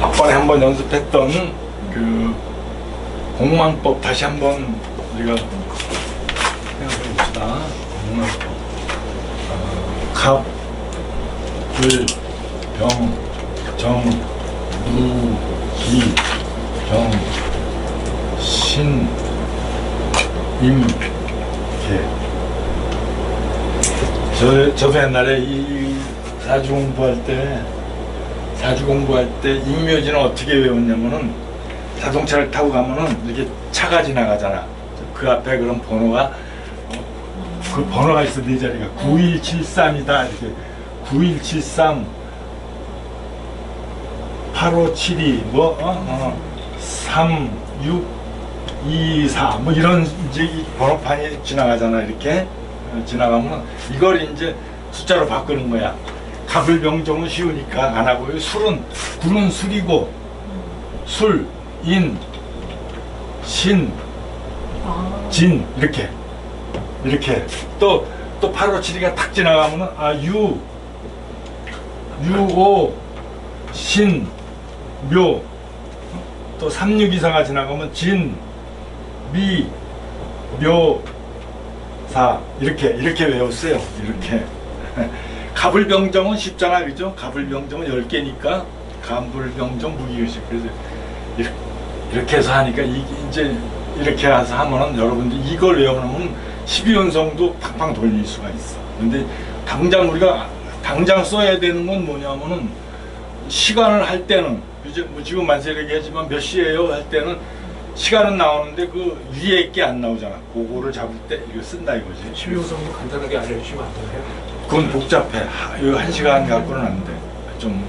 앞번에 한번 연습했던 그 공망법 다시 한번 우리가 생각해 봅시다. 공망법. 갑, 을, 병, 정, 무, 기, 경, 신, 임, 개. 저도 옛날에 이 사주 공부할 때 임묘지는 어떻게 외웠냐면은 자동차를 타고 가면은 이렇게 차가 지나가잖아. 그 앞에 그런 번호가 그 번호가 있어. 네 자리가 9173이다 이렇게 9173 8572 3624 뭐 이런 이제 이 번호판이 지나가잖아. 이렇게 지나가면 이걸 이제 숫자로 바꾸는 거야. 갑을병정은 쉬우니까 안 하고요. 굴은 술이고 술, 인, 신, 진 이렇게 또 8572가 탁 지나가면은 유오, 신, 묘, 또 3624가 지나가면 진, 미, 묘, 사 이렇게 외웠어요. 이렇게. 갑을병정은 쉽잖아, 그죠? 갑을병정은 10개니까 갑을병정 무기의식. 그래서 이렇게 해서 하니까 이제 이렇게 해서 하면은 여러분들 이걸 외워놓으면 12연성도 팡팡 돌릴 수가 있어. 근데 당장 써야 되는 건 뭐냐면은 시간을 할 때는 이제 뭐 지금 만세 얘기하지만 몇 시에요 할 때는 시간은 나오는데 그 위에 게 안 나오잖아. 그거를 잡을 때 이거 쓴다 이거지. 12호성도 간단하게 알려주시면 안 되나요? 그건 복잡해. 이거 1시간 갖고는 안 돼. 좀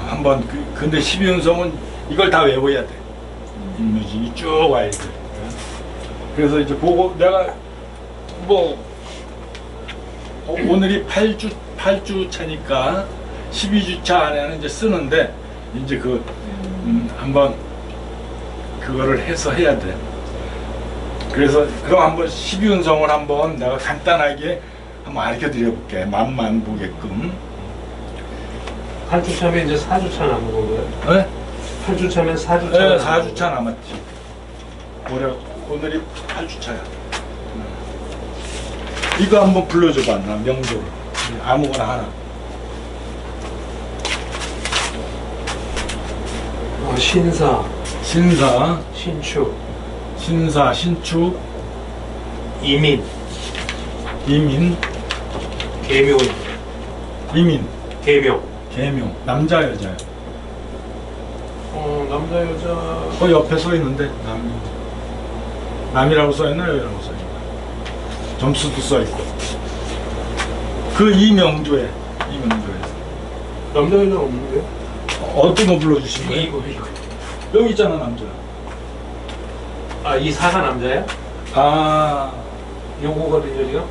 한번 근데 12운성은 이걸 다 외워야 돼. 인묘지 쭉 와야 돼. 그래서 이제 그거 내가 뭐 오늘이 8주 차니까 12주차 안에는 이제 쓰는데 이제 한번 그거를 해서 해야 돼. 그래서 그럼 한번 12운성을 한번 내가 간단하게 한번 알려 드려볼게. 맛만 보게끔. 8주 차면 이제 4주차 남은 건가요? 네? 8주 차면 4주차. 네, 4주차 남았지. 오늘이 8주차야. 이거 한번 불러줘봐. 나 명조를. 아무거나 하나. 신사, 신축, 신축, 이민, 이민, 계묘, 계명. 남자 여자야. 남자 여자. 그 옆에 써 있는데 남이라고 써 있나 여자라고 써 있나. 점수도 써 있고. 그 이명조에. 남자 여자 없는데요? 어떤 거 불러주신 거예요? 이거. 여기 있잖아 남자. 이 사가 남자야? 요거거든요 지금.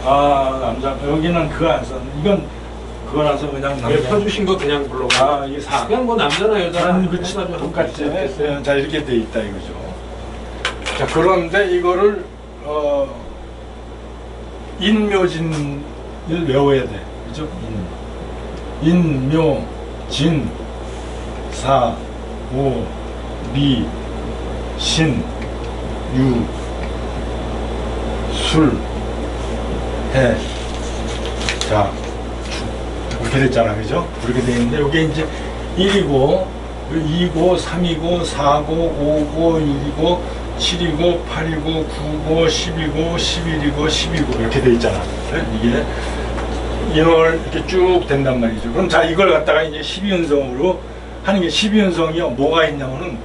남자. 여기는 그거 안 써. 이건 그거라서 그냥 남자. 펴주신 거 그냥 불러가. 이게 사. 그냥 뭐 남자나 여자나 그치. 해가지고 똑같이. 자 이렇게 돼 있다 이거죠. 자 그런데 이거를 인묘진을 외워야 돼. 그죠? 인묘 진 사 오 미 신 유 술 해 자 이렇게 됐잖아, 그죠? 그렇게 돼 있는데 이게 이제 1이고 2고 3이고 4고 5고 6이고 7이고 8이고 9고 10이고 11이고 12고 이렇게 돼 있잖아. 이게 이걸 이렇게 쭉 된단 말이죠. 그럼 자 이걸 갖다가 이제 12운성으로 하는 게 12운성이요. 뭐가 있냐면은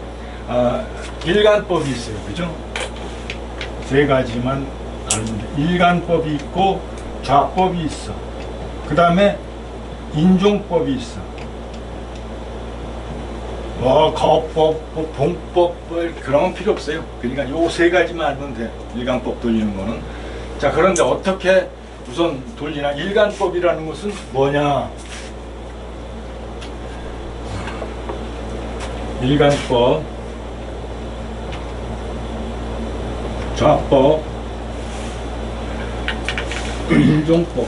일간법이 있어요. 그죠? 세 가지만 알면 돼. 일간법이 있고 좌법이 있어. 그 다음에 인종법이 있어. 거법, 봉법 그런 건 필요 없어요. 그러니까 요 세 가지만 알면 돼. 일간법 돌리는 거는. 자 그런데 어떻게 우선 돌리나? 일간법이라는 것은 뭐냐? 일간법, 좌법, 인종법.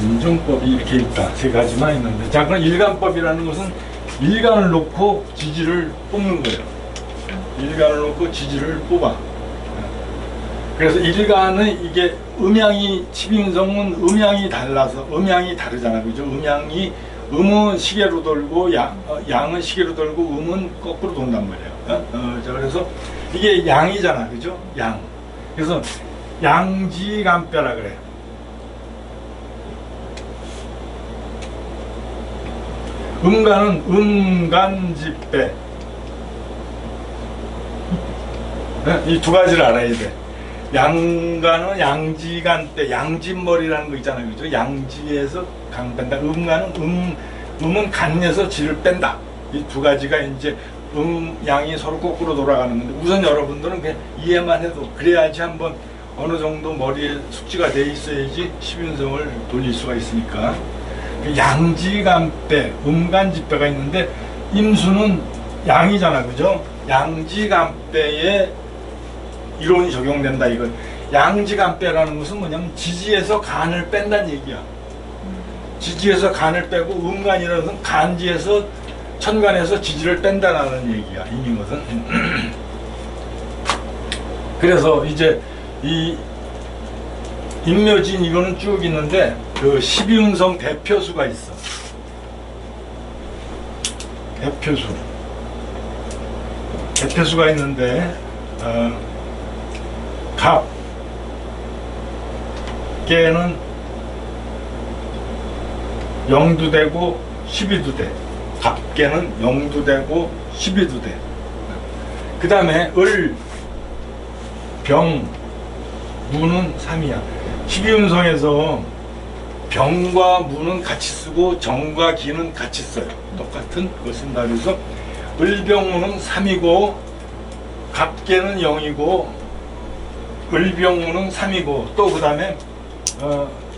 인종법이 이렇게 있다. 세 가지만 있는데. 자, 그럼 일간법이라는 것은 일간을 놓고 지지를 뽑는 거예요. 일간을 놓고 지지를 뽑아. 그래서 일간은 이게 음양이, 칩인성은 음양이 달라서, 음양이 다르잖아. 그죠? 음은 시계로 돌고, 양은 시계로 돌고, 음은 거꾸로 돈단 말이에요. 자, 그래서 이게 양이잖아. 그죠? 양. 그래서 양지간뼈라 그래. 음간은 음간지배. 이 두 가지를 알아야 돼. 양간은 양지간대, 양진머리라는 거 있잖아요. 그죠? 양지에서 강 뺀다. 음간은 음은 간에서 지를 뺀다. 이 두 가지가 이제 양이 서로 거꾸로 돌아가는 건데, 우선 여러분들은 그냥 이해만 해도, 그래야지 한번 어느 정도 머리에 숙지가 돼 있어야지 십윤성을 돌릴 수가 있으니까. 양지간배, 음간지배가 있는데, 임수는 양이잖아. 그죠? 양지간배에 이론이 적용된다. 이거 양지간배라는 것은 뭐냐면 지지에서 간을 뺀다는 얘기야. 지지에서 간을 빼고, 음간이라는 것은 간지에서 천간에서 지지를 뺀다라는 얘기야. 의미거든. 그래서 이제 이 인묘진 이거는 쭉 있는데, 그 12운성 대표수가 있어. 대표수가 있는데, 갑, 깨는 0도 되고 12도 돼. 갑깨는 0도 되고 12도 돼. 그 다음에 을, 병, 무는 3이야. 12운성에서 병과 무는 같이 쓰고 정과 기는 같이 써요. 똑같은 걸 쓴다. 그래서 을병무는 3이고 갑깨는 0이고 을병무는 3이고, 또 그 다음에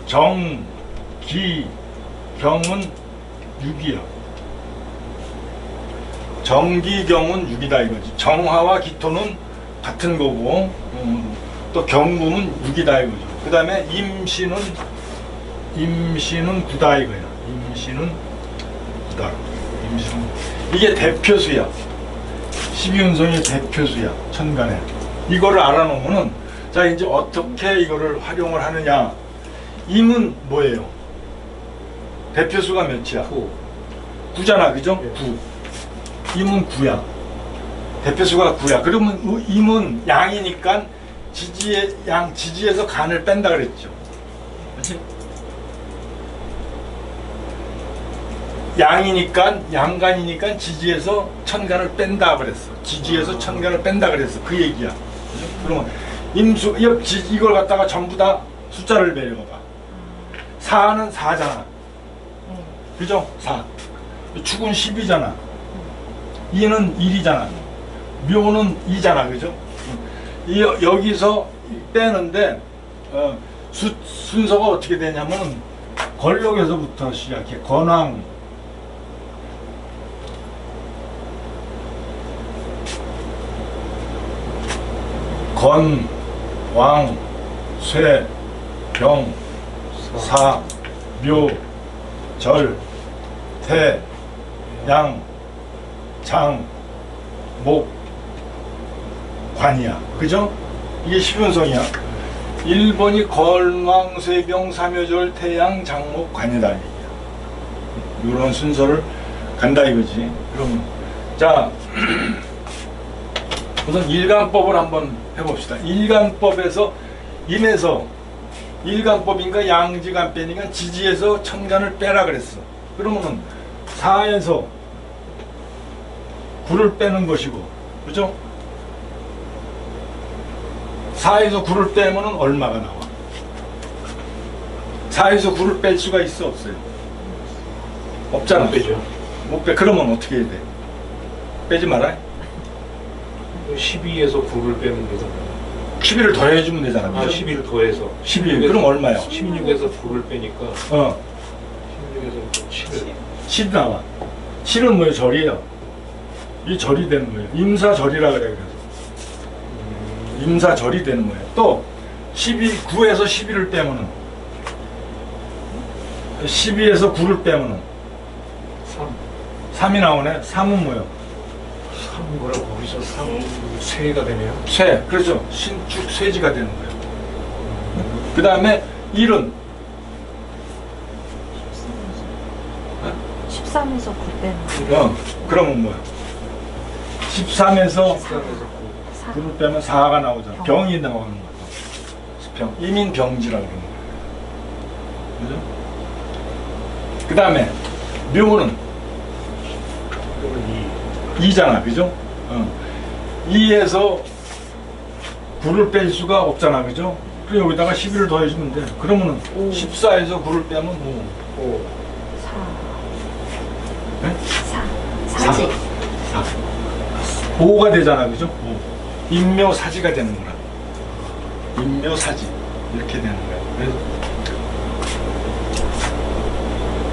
정, 기, 경은 6이야. 정기경은 6이다 이거지. 정화와 기토는 같은 거고, 또 경무는 6이다 이거죠. 그 다음에 임신은 9다 이거야. 임신은 9다. 이게 대표수야. 12운성의 대표수야. 천간에. 이거를 알아놓으면은, 자, 이제 어떻게 이거를 활용을 하느냐. 임은 뭐예요? 대표수가 몇이야? 9잖아, 그죠? 9. 임은 9야. 대표수가 9야. 그러면 임은 양이니까 지지에서 간을 뺀다 그랬죠. 그렇지? 양이니까, 양간이니까 지지에서 천간을 뺀다 그랬어. 지지에서 천간을 뺀다 그랬어. 그 얘기야. 그죠? 그러면 임수, 이걸 갖다가 전부 다 숫자를 매려봐. 4는 4잖아. 그죠? 4. 축은 10이잖아. 2는 1이잖아. 묘는 2잖아. 그죠? 여기서 빼는데, 순서가 어떻게 되냐면, 권력에서부터 시작해. 건왕, 건, 왕, 쇠, 병, 사, 묘, 절, 태, 양, 장, 목, 관이야. 그죠? 이게 10운성이야. 1번이 건왕, 쇠병, 사묘절, 태양, 장목, 관이다. 이런 순서를 간다 이거지. 그럼, 자, 우선 일간법을 한번 해봅시다. 일간법에서 임에서 일간법인가 양지간빼니까 지지에서 천간을 빼라 그랬어. 그러면은 4에서 9를 빼는 것이고, 그죠? 4에서 9를 빼면은 얼마가 나와? 4에서 9를 뺄 수가 있어, 없어요? 없잖아. 못 빼죠. 못 빼. 그러면 어떻게 해야 돼? 빼지 말아요? 12에서 9를 빼면 되잖아. 11을 더해주면 되잖아. 아, 그죠? 11을 더해서. 12. 그럼 얼마야? 16에서 9를 빼니까 16에서 7을. 7 나와. 7은 뭐예요? 절이에요. 이 절이 되는 거예요. 임사절이라 그래. 그래서 임사절이 되는 거예요. 또 9에서 11을 빼면은 12에서 9를 빼면 3. 3이 나오네. 3은 뭐예요? 3 거라 거기서 3 쇠가 되네요. 쇠. 그렇죠. 신축 쇠지가 되는 거예요. 그 다음에 1은 13에서 9 빼면 그러면 뭐야? 13에서 13에서 9. 4. 9를 빼면 4가 나오잖아. 병. 병이 나오는 거죠. 병. 이민병지라고 그러는 거예요. 그죠? 그 다음에 묘는 그러면 2잖아. 그죠? 2에서 9를 뺄 수가 없잖아. 그죠? 그리고 여기다가 11을 더해주면 돼. 그러면은 오. 14에서 9를 빼면 5. 5. 4. 네? 4. 4지. 5가 되잖아. 그죠? 5. 인묘사지가 되는 거라. 인묘사지. 이렇게 되는 거야. 그래서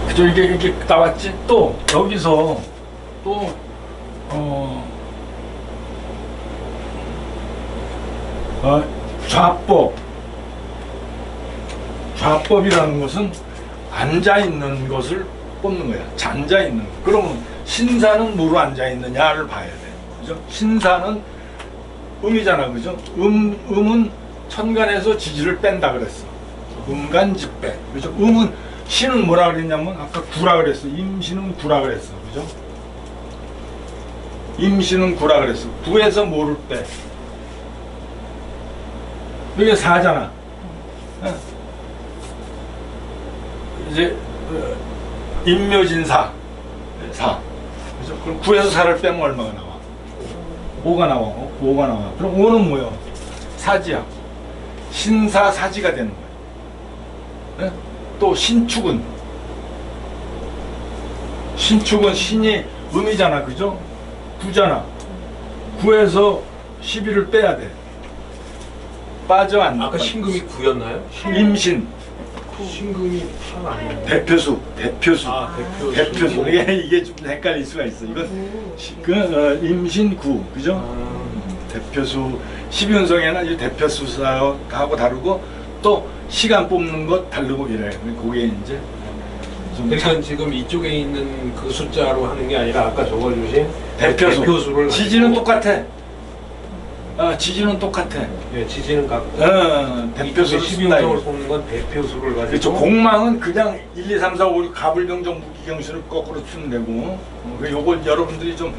그죠? 이게 나왔지? 또 여기서 또 좌법. 좌법이라는 것은 앉아 있는 것을 뽑는 거야. 앉아 있는 거. 그러면 신사는 뭐로 앉아 있느냐를 봐야 돼. 그죠? 신사는 음이잖아. 그죠? 음은 천간에서 지지를 뺀다 그랬어. 음간집배. 그죠? 음은 신은 뭐라 그랬냐면 아까 구라 그랬어. 임신은 구라 그랬어. 그죠? 임신은 구라 그랬어. 구에서 뭐를 빼? 이게 4잖아. 이제 인묘진사 4. 그죠? 그럼 9에서 4를 빼면 얼마가 나와? 5가 나와. 5가 나와. 그럼 5는 뭐야? 사지야. 신사사지가 되는 거야. 네? 또 신축은 신이 음이잖아. 그죠? 9잖아. 9에서 11을 빼야 돼. 빠져 안 아까 빠져? 신금이 9였나요? 임신 신금이 8 아니에요? 대표수. 아, 대표수. 이게 좀 헷갈릴 수가 있어. 이건 임신 9. 그죠? 대표수 12운성에는 이 대표수사하고 다르고 또 시간 뽑는 것 다르고 이래. 그게 이제 좀 그러니까 지금 이쪽에 있는 그 숫자로 하는 게 아니라 아까 적어주신 대표수를 지지는 가지고- 똑같아. 지지는 똑같아. 예, 지지는 같고 대표수를 12운성을 뽑는 건 대표수를 가지고 그렇죠. 공망은 그냥 1, 2, 3, 4, 5, 6 가불경정 무기경수를 거꾸로 쓰면 되고 요걸 여러분들이 좀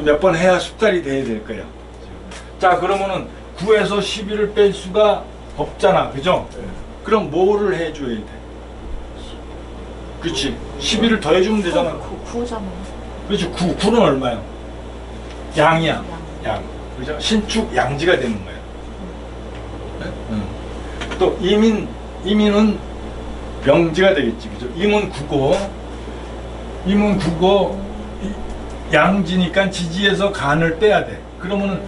몇 번 해야 숙달이 돼야 될 거예요. 자, 그러면은 9에서 11을 뺄 수가 없잖아. 그죠? 그럼 뭐를 해줘야 돼? 그렇지. 11을 더해주면 되잖아. 9잖아. 그렇지. 9는 얼마야? 양이야. 양. 그죠? 신축 양지가 되는 거야. 또 이민은 명지가 되겠지. 그죠? 임은 9고 양지니까 지지에서 간을 빼야 돼. 그러면은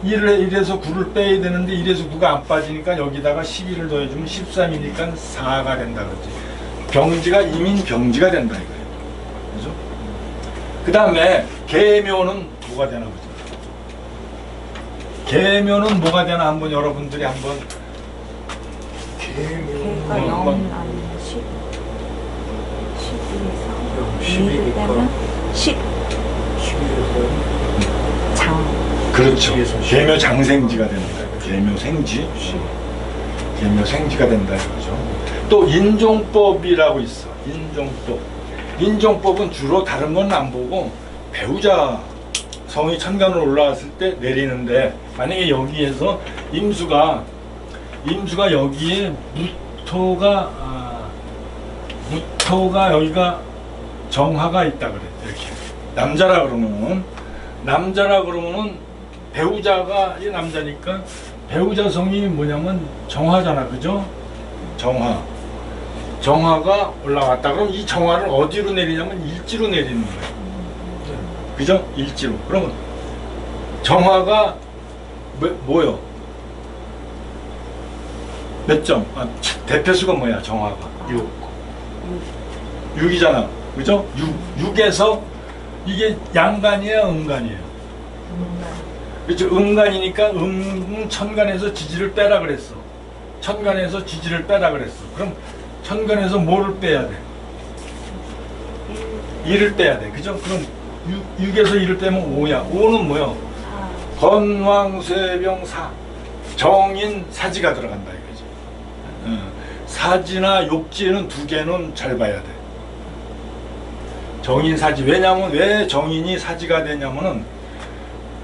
1에서 9를 빼야 되는데 1에서 9가 안 빠지니까 여기다가 11을 더해주면 13이니까 4가 된다 그러지. 병지가 이민병지가 된다 이거예요. 그죠? 그 다음에 계묘는 뭐가 되나 보죠. 계묘는 뭐가 되나 한번 여러분들이 한번 걔가 0 한번. 아니면 10. 12 12 빼면 10. 12에서 장. 그렇죠. 뒤에서 계묘 장생지가 된다. 계묘 생지. 계묘 생지가 된다 이거죠. 또 인종법이라고 있어. 인종법. 인종법은 주로 다른 건 안 보고 배우자 성이 천간으로 올라왔을 때 내리는데 만약에 여기에서 임수가 여기에 무토가 여기가 정화가 있다 그래. 이렇게 남자라 그러면은 배우자가 이 남자니까 배우자 성이 뭐냐면 정화잖아. 그죠? 정화가 올라왔다. 그럼 이 정화를 어디로 내리냐면 일지로 내리는 거예요. 그죠? 일지로. 그러면 정화가 뭐요? 몇 점? 대표수가 뭐야? 정화가 6이잖아. 그죠? 6에서 이게 양간이에요? 음간이에요? 그렇죠. 음간이니까 천간에서 지지를 빼라 그랬어. 천간에서 지지를 빼라 그랬어. 그럼 천간에서 뭐를 빼야 돼? 1을 떼야 돼. 그죠? 그럼 6에서 1을 떼면 5야. 5는 뭐요? 건왕쇠병사. 정인 사지가 들어간다 이거지. 사지나 욕지는 두 개는 잘 봐야 돼. 정인 사지. 왜냐면 왜 정인이 사지가 되냐면은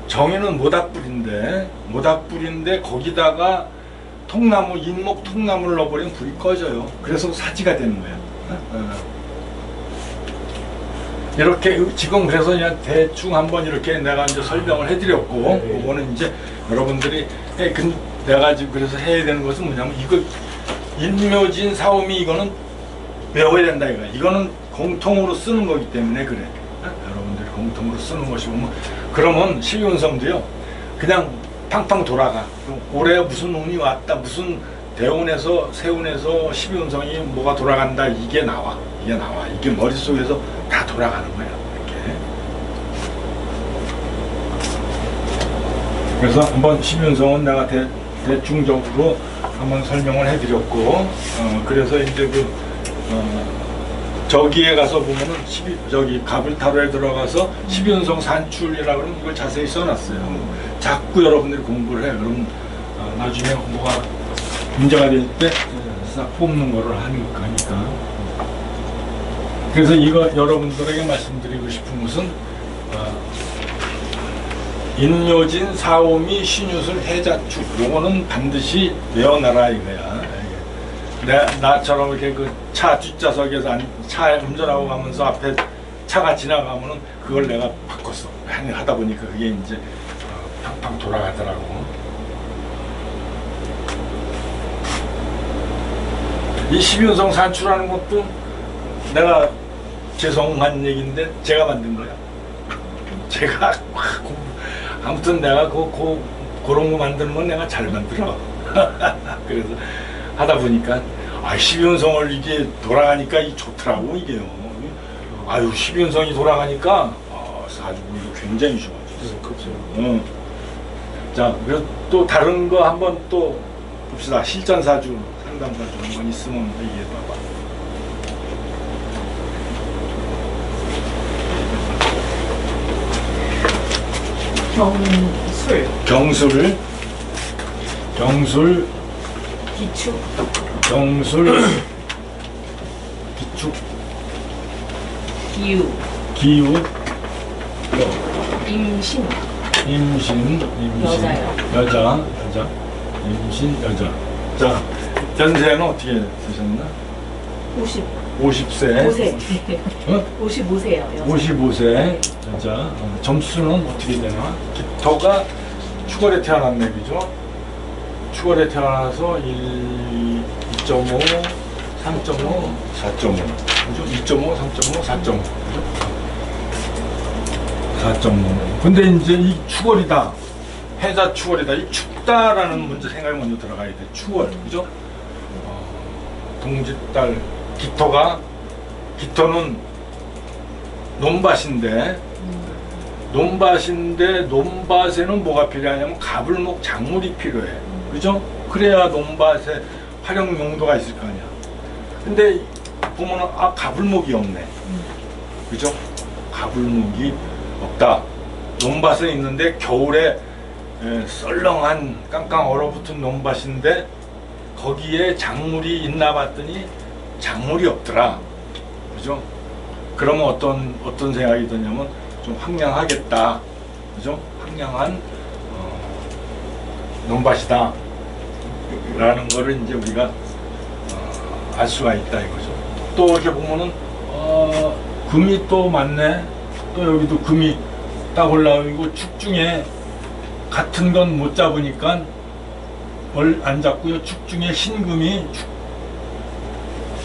정인은 모닥불인데 거기다가 통나무, 인목 통나무를 넣어버리면 불이 꺼져요. 그래서 사지가 되는 거야. 이렇게 지금 그래서 그냥 대충 한번 이렇게 내가 이제 설명을 해드렸고, 그거는 이제 여러분들이 내가 지금 그래서 해야 되는 것은 뭐냐면 이거 인묘진 사오미 이거는 외워야 된다 이거야. 이거는 공통으로 쓰는 거기 때문에 그래. 여러분들이 공통으로 쓰는 것이고 그러면 십이운성도요 그냥 팡팡 돌아가. 올해 무슨 운이 왔다, 무슨 대운에서 세운에서 십이운성이 뭐가 돌아간다 이게 나와. 이게 머릿속에서 다 돌아가는 거야. 이렇게. 그래서 한번 십이운성은 내가 대충적으로 한번 설명을 해드렸고, 그래서 이제 저기에 가서 보면은 저기 가불타로에 들어가서 십이운성 산출이라 그러면 이걸 자세히 써놨어요. 자꾸 여러분들이 공부를 해. 그럼 나중에 뭐가 문제가 될 때 싹 뽑는 거를 하니까. 그래서 이거 여러분들에게 말씀드리고 싶은 것은 인묘진 사오미 신유술 해자축 요거는 반드시 외워놔라 이거야. 나처럼 이렇게 그 차 뒷좌석에서 차 운전하고 가면서 앞에 차가 지나가면은 그걸 내가 바꿨어. 하다 보니까 그게 이제 팡팡 돌아가더라고. 이 십이운성 산출하는 것도 내가 죄송한 얘기인데 제가 만든 거야. 제가 아무튼 내가 그런 거 만드는 건 내가 잘 만들어. 그래서 하다 보니까 십이운성을 이게 돌아가니까 좋더라고 이게요. 아유 십이운성이 돌아가니까 아주 굉장히 좋아졌어. 그렇죠. 자, 그리고 또 다른 거 한번 또 봅시다. 실전사주, 상담사주 한번 있으면 얘기해 봐봐. 경술, 기축, 기축, 기유, 또 임신, 여자, 임신, 여자. 자, 연세는 어떻게 되셨나? 50세. 55세요. 55세 여자. 점수는 어떻게 되나? 기토가 축월에 태어났네, 그죠? 축월에 태어나서 2.5, 3.5, 4.5, 그죠? 2.5, 3.5, 4.5, 그죠? 4.5. 근데 이제 이 축월이다. 해자 축월이다. 이 춥다라는 먼저 생각이 먼저 들어가야 돼. 축월, 그죠? 동짓달 기토는 논밭인데 논밭에는 뭐가 필요하냐면 가불목 작물이 필요해. 그죠? 그래야 논밭에 활용 용도가 있을 거 아니야. 근데 보면은 가불목이 없네. 그죠? 가불목이 없다. 논밭에 있는데 겨울에 썰렁한 깡깡 얼어붙은 논밭인데 거기에 작물이 있나 봤더니 작물이 없더라. 그죠? 그러면 어떤 생각이 드냐면 좀 황량하겠다. 그죠? 황량한 논밭이다. 라는 거를 이제 우리가 알 수가 있다 이거죠. 또 이렇게 보면은 금이 또 많네. 또 여기도 금이 딱 올라오고 축 중에 같은 건 못 잡으니까 안 잡고요. 축 중에 흰금이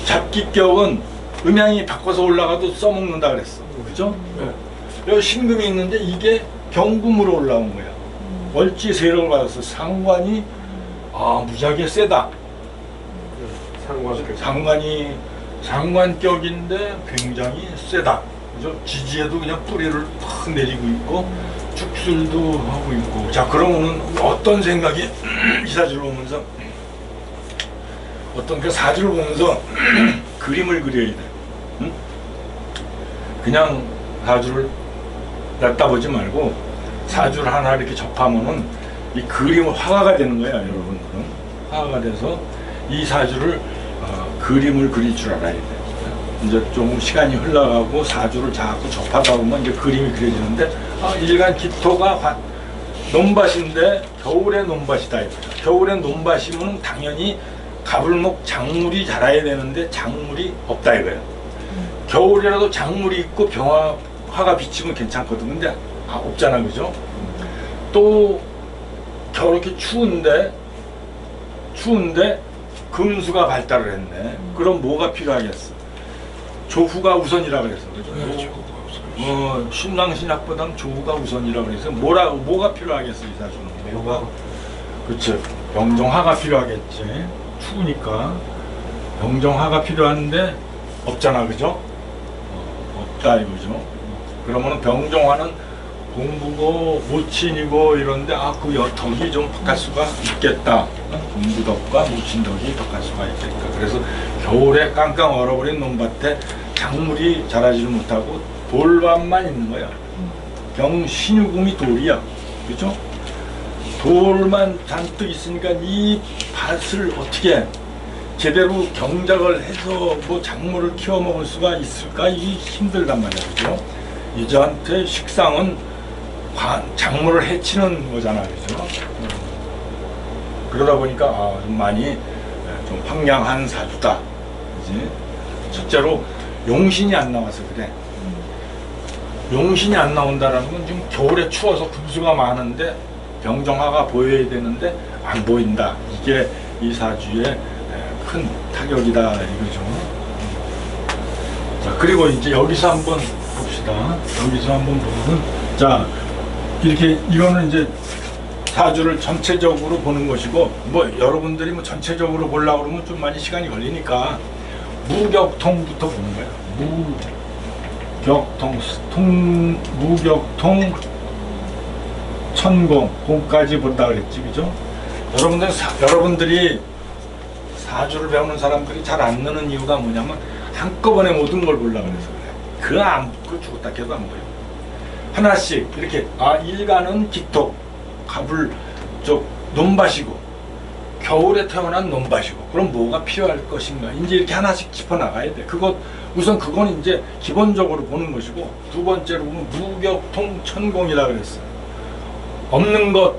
잡기격은 음양이 바꿔서 올라가도 써먹는다 그랬어. 그죠? 여기 흰금이 있는데 이게 경금으로 올라온 거야. 월지 세력을 받아서 상관이 무지하게 세다. 상관격인데 굉장히 세다. 그죠? 지지에도 그냥 뿌리를 팍 내리고 있고 축술도 하고 있고. 자, 그러면은 어떤 생각이 이 사주를 보면서 어떤 그 사주를 보면서 그림을 그려야 돼. 응? 그냥 사주를 냈다 보지 말고 사주를 하나 이렇게 접하면은 이 그림은 화가가 되는 거예요, 여러분들은. 화가가 돼서 이 사주를 그림을 그릴 줄 알아야 돼요. 이제 좀 시간이 흘러가고 사주를 자꾸 접하다 보면 이제 그림이 그려지는데 일간 기토가 논밭인데 겨울에 논밭이다 이거죠. 겨울에 논밭이면 당연히 가불목 작물이 자라야 되는데 작물이 없다 이거예요. 겨울이라도 작물이 있고 화가 비치면 괜찮거든. 근데 없잖아, 그죠? 또 저렇게 추운데 금수가 발달을 했네. 그럼 뭐가 필요하겠어? 조후가 우선이라 그랬어, 그죠? 신랑신약보다는 조후가 우선이라 그래서 뭐가 필요하겠어, 이 사주는? 뭐가? 그렇죠. 병정화가 필요하겠지. 추우니까 병정화가 필요한데 없잖아, 그죠? 없다 이거죠. 그러면은 병정화는 공부고 모친이고 이런데 그 덕이 좀 바뀔 수가 있겠다. 공부덕과 모친덕이 바뀔 수가 있겠다. 그래서 겨울에 깡깡 얼어버린 논밭에 작물이 자라지를 못하고 돌밭만 있는 거야. 신유궁이 돌이야, 그죠? 돌만 잔뜩 있으니까 이 밭을 어떻게 제대로 경작을 해서 뭐 작물을 키워 먹을 수가 있을까? 이게 힘들단 말이야, 그죠? 여자한테 식상은 작물을 해치는 거잖아, 그죠? 그러다 보니까 좀 많이 좀 황량한 사주다, 그지? 첫째로 용신이 안 나와서 그래. 용신이 안 나온다라는 건 지금 겨울에 추워서 금수가 많은데 병정화가 보여야 되는데 안 보인다. 이게 이 사주의 큰 타격이다 이거죠. 자, 그리고 이제 여기서 한번 봅시다. 여기서 한번 보면, 자, 이렇게 이거는 이제 사주를 전체적으로 보는 것이고, 뭐 여러분들이 뭐 전체적으로 보려고 그러면 좀 많이 시간이 걸리니까 무격통부터 보는 거예요. 무격통 천공 공까지 본다 그랬지, 그죠? 여러분들이 사주를 배우는 사람들이 잘 안 느는 이유가 뭐냐면 한꺼번에 모든 걸 보려고 그래서 그래. 그거 안 보고 죽었다 해도 안 보여. 하나씩 이렇게 일간은 기토, 가불 쪽 논밭이고 겨울에 태어난 논밭이고, 그럼 뭐가 필요할 것인가? 이제 이렇게 하나씩 짚어 나가야 돼. 우선 그건 이제 기본적으로 보는 것이고, 두 번째로 보면 무격통 천공이라 그랬어요. 없는 것,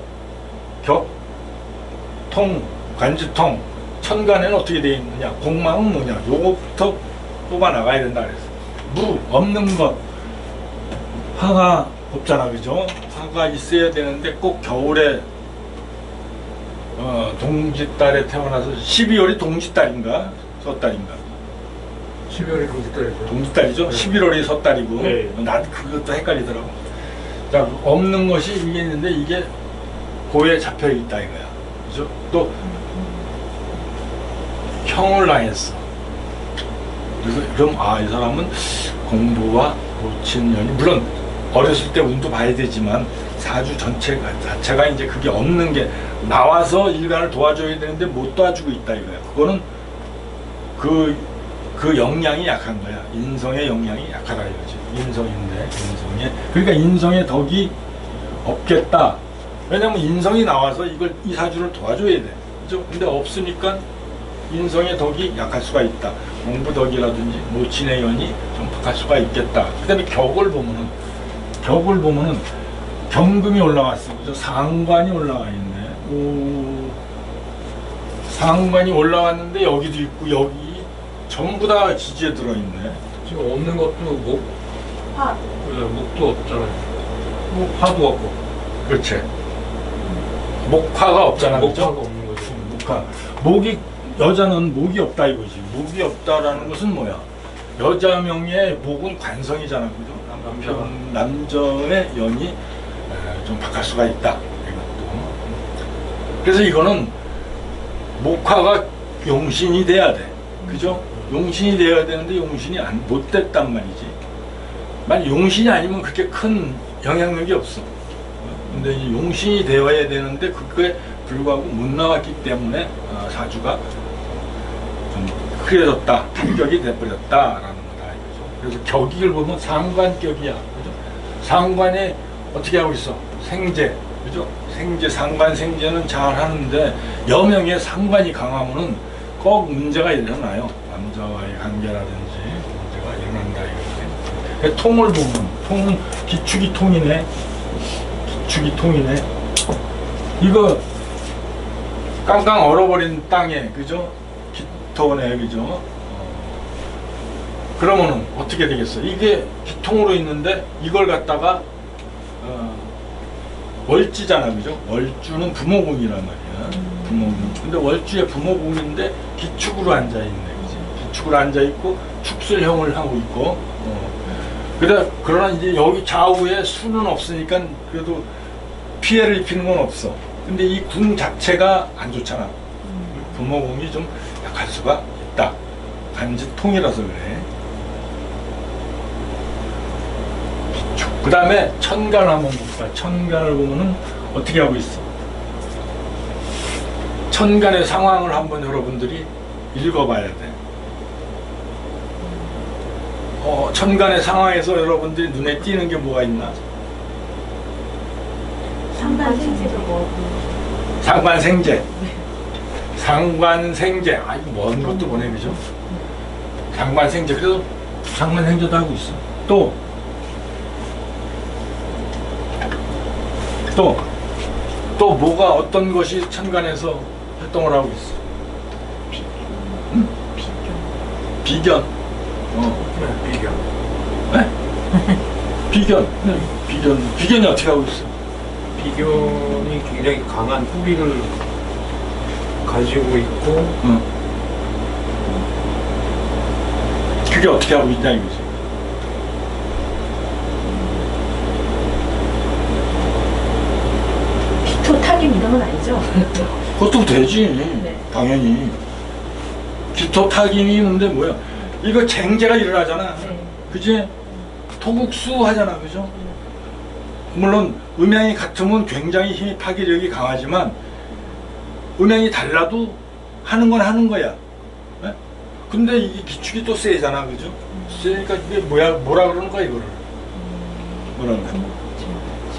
격통, 관지통, 천간에는 어떻게 되어 있느냐? 공망은 뭐냐? 요거부터 뽑아 나가야 된다 그랬어요. 없는 것, 화가 없잖아, 그죠? 화가 있어야 되는데 꼭 겨울에 동짓달에 태어나서 12월이 동짓달인가? 섣달인가? 12월이 동짓달이죠. 동짓달이죠? 11월이 섣달이고. 네. 나도 그것도 헷갈리더라고. 자, 없는 것이 이게 있는데 이게 고에 잡혀 있다 이거야. 그죠? 또 형을 당했어. 그래서 그럼 이 사람은 공부와 모친년이, 물론 어렸을 때 운도 봐야 되지만 사주 자체가 이제 그게 없는 게 나와서 일간을 도와줘야 되는데 못 도와주고 있다 이거야. 그거는 그 역량이 약한 거야. 인성의 역량이 약하다 이거지. 그러니까 인성의 덕이 없겠다. 왜냐면 인성이 나와서 이 사주를 도와줘야 돼. 그죠? 근데 없으니까 인성의 덕이 약할 수가 있다. 공부 덕이라든지 모친의 연이 좀 박할 수가 있겠다. 그 다음에 격을 보면은 경금이 올라왔어. 그죠? 상관이 올라와 있네. 상관이 올라왔는데 여기도 있고 여기 전부 다 지지에 들어있네. 지금 없는 것도 목도 없잖아요. 화도 없고. 그렇지. 목화가 없잖아. 목화가 그죠? 없는 거죠. 목화. 여자는 목이 없다 이거지. 목이 없다라는 것은 뭐야? 여자명의 목은 관성이잖아, 그죠? 남자의 연이 좀 바뀔 수가 있다. 이것도. 그래서 이거는 목화가 용신이 돼야 돼, 그죠? 용신이 돼야 되는데 용신이 못 됐단 말이지. 만약 용신이 아니면 그렇게 큰 영향력이 없어. 근데 이 용신이 되어야 되는데 그거에 불구하고 못 나왔기 때문에 사주가 좀 흐려졌다, 타격이 돼버렸다라는 거다 이거죠. 그래서 격익을 보면 상관격이야. 그죠? 상관에 어떻게 하고 있어? 생재. 그죠? 생재, 상관 생재는 잘 하는데 여명에 상관이 강하면은 꼭 문제가 일어나요. 남자와의 관계라든지 문제가 일어난다 이거지. 통을 보면 통은 기축이 통이네. 기축이 통이네. 이거 깡깡 얼어버린 땅에 그죠? 기토네 그죠? 그러면은 어떻게 되겠어? 이게 기통으로 있는데 이걸 갖다가 월지잖아 그죠? 월주는 부모궁이란 말이야. 부모궁. 근데 월주의 부모궁인데 기축으로 앉아 있네 그지? 기축으로 앉아 있고 축술형을 하고 있고. 그러나 이제 여기 좌우에 수는 없으니까 그래도 피해를 입히는 건 없어. 근데 이 궁 자체가 안 좋잖아. 부모궁이 좀 약할 수가 있다. 간지 통이라서 그래. 그 다음에 천간을 한번 볼까. 천간을 보면은 어떻게 하고 있어? 천간의 상황을 한번 여러분들이 읽어봐야 돼. 천간의 상황에서 여러분들이 눈에 띄는 게 뭐가 있나? 상관생재도 뭐 상관생재. 상관생재. 아, 이거 먼 것도 보네, 그죠? 상관생재. 그래서 상관생재도 하고 있어. 또 뭐가 어떤 것이 천간에서 활동을 하고 있어? 응? 비견. 비견. 네? 비견이 어떻게 하고 있어? 비견이 굉장히 강한 뿌리를 가지고 있고 그게 어떻게 하고 있냐 이거지. 기토타김 이런 건 아니죠? 그것도 되지. 네. 당연히. 기토타김이 있는데 뭐야? 이거 쟁제가 일어나잖아. 네. 그지? 토국수 하잖아. 그죠? 물론 음양이 같으면 굉장히 힘이 파괴력이 강하지만 음양이 달라도 하는 건 하는 거야. 네? 근데 이게 기축이 또 세잖아. 그죠? 세니까 이게 뭐라 그러는 거야 이거를? 뭐라 그래?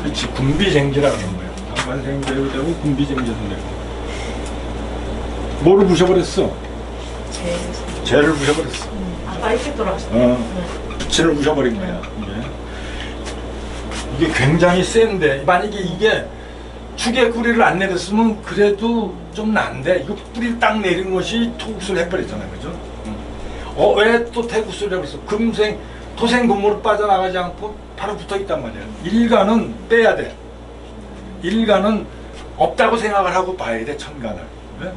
그렇지. 군비쟁제라 그러는 거야. 상관생재도 되고 군비쟁제도 되고. 뭐를 부셔버렸어? 죄를 부셔버렸어. 아빠 일찍 돌아가셨네. 죄를 부셔버린 거야. 이게 굉장히 센데 만약에 이게 축의 뿌리를 안 내렸으면 그래도 좀 난데 이거 뿌리를 딱 내린 것이 토국수를 해버렸잖아요. 그죠? 왜 또 태국수를 해버렸어? 토생금으로 빠져나가지 않고 바로 붙어있단 말이야. 일간은 빼야 돼. 일간은 없다고 생각을 하고 봐야 돼. 천간을. 네?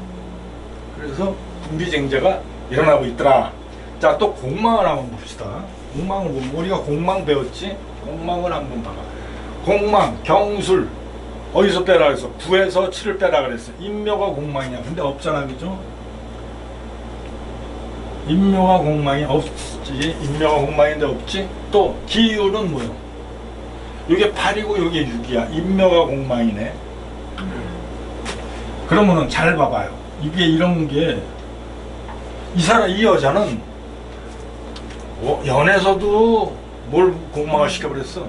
그래서 군비쟁제가 일어나고 있더라. 자, 또 공망을 한번 봅시다. 공망을 보면 우리가 공망 배웠지? 공망을 한번 봐봐. 공망, 경술 어디서 빼라 그랬어? 9에서 7을 빼라 그랬어. 인묘가 공망이야. 근데 없잖아. 그죠? 인묘가 공망이 없지. 인묘가 공망인데 없지. 또 기운은 뭐야? 이게 8이고 이게 6이야. 인묘가 공망이네. 그러면은 잘 봐봐요. 이게 이런 게 이 여자는 연에서도 뭘 공망을 시켜버렸어?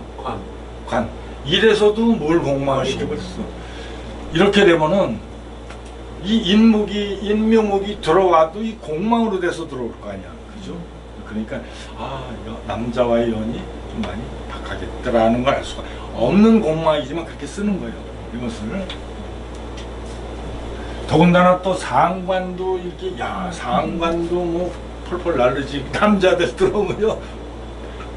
관. 일에서도 뭘 공망을 시켜버렸어? 이렇게 되면은 이 인묘목이 들어와도 이 공망으로 돼서 들어올 거 아니야. 그죠? 그러니까 남자와의 연이 좀 많이 박하겠더라는 걸 알 수가. 없는 공망이지만 그렇게 쓰는 거예요. 이것을. 더군다나 또 상관도 이렇게 상관도 뭐 펄펄 날르지. 남자들 들어오면요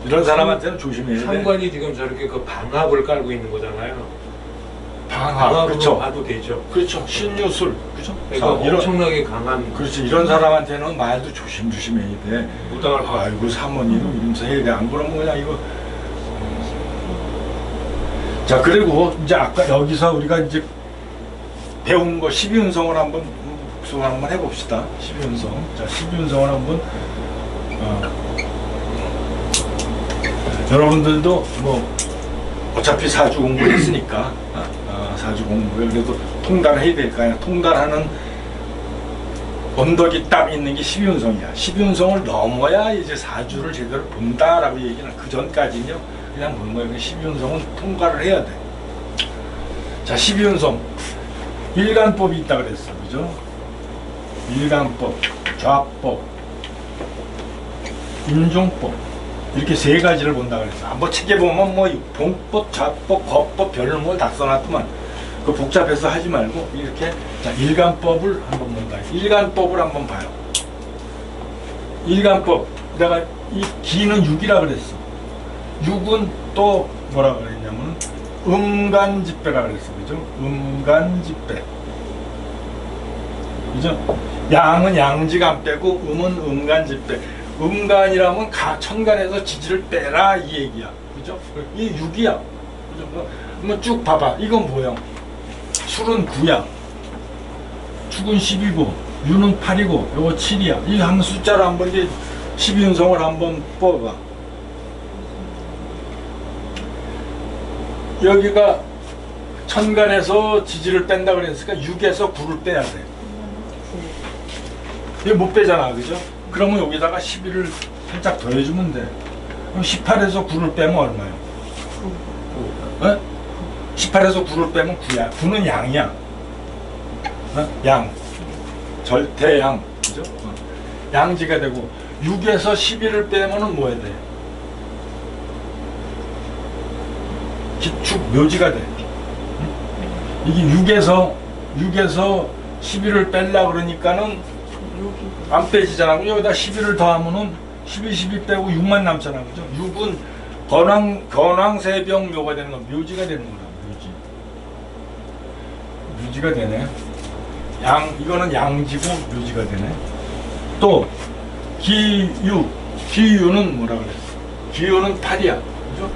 이런 사람한테는 조심해야 돼. 상관이 지금 저렇게 그 방합을 깔고 있는 거잖아요. 방합, 그렇죠. 봐도 되죠. 그렇죠. 신유술, 그렇죠. 그러니까 엄청나게 강한. 그렇지. 이런 사람한테는 말도 조심해야 돼. 무당을 아이고 사모님 이러면서 해야 돼. 안 그러면 그냥 이거. 자, 그리고 이제 아까 여기서 우리가 이제 배운 거 12운성을 한번 복습을 한번 해봅시다. 12운성. 자, 12운성을 한번 여러분들도 뭐 어차피 사주 공부했으니까 사주 공부에 그래도 통달해야 될 거 아니야. 통달하는 언덕이 딱 있는 게 12운성이야. 12운성을 넘어야 이제 사주를 제대로 본다라고 얘기는 그 전까지는요 그냥 보는 거예요. 12운성은 통과를 해야 돼. 자, 12운성 일간법이 있다 그랬어, 그죠? 일간법, 좌법, 인종법 이렇게 세 가지를 본다 그랬어. 한번 책에 보면 뭐 봉법, 좌법, 거법 별걸 다 써놨더만 그 복잡해서 하지 말고 이렇게 자 일간법을 한번 본다. 일간법을 한번 봐요. 일간법 내가 이 기는 6이라 그랬어. 6은 또 뭐라 그랬냐면 음간집배라 그랬어, 그죠? 음간집배, 그죠? 양은 양지간 빼고 음은 음간집배. 음간이라면 천간에서 지지를 빼라 이 얘기야, 그죠? 이 6이야, 그죠? 한번 쭉 봐봐. 이건 뭐야? 술은 9야, 축은 10이고, 유는 8이고, 요거 7이야. 이 한 숫자로 한번 이제 12운성을 한번 뽑아봐. 여기가 천간에서 지지를 뺀다 그랬으니까 6에서 9를 빼야 돼. 이거 못 빼잖아, 그죠? 그러면 여기다가 11을 살짝 더해주면 돼. 그럼 18에서 9를 빼면 얼마예요? 9. 18에서 9를 빼면 9야. 9는 양이야. 양. 절대양. 그죠? 양지가 되고, 6에서 11을 빼면은 뭐 해야 돼? 기축 묘지가 돼. 이게 6에서 11을 뺄라 그러니까는 안 빼지잖아. 여기다 11을 더하면은 12 빼고 6만 남잖아, 그죠? 6은 건왕세병 묘가 되는 거, 묘지가 되는 거야. 묘지가 되네. 이거는 양지고 묘지가 되네. 또 기유는 뭐라 그랬어? 기유는 8이야, 그죠?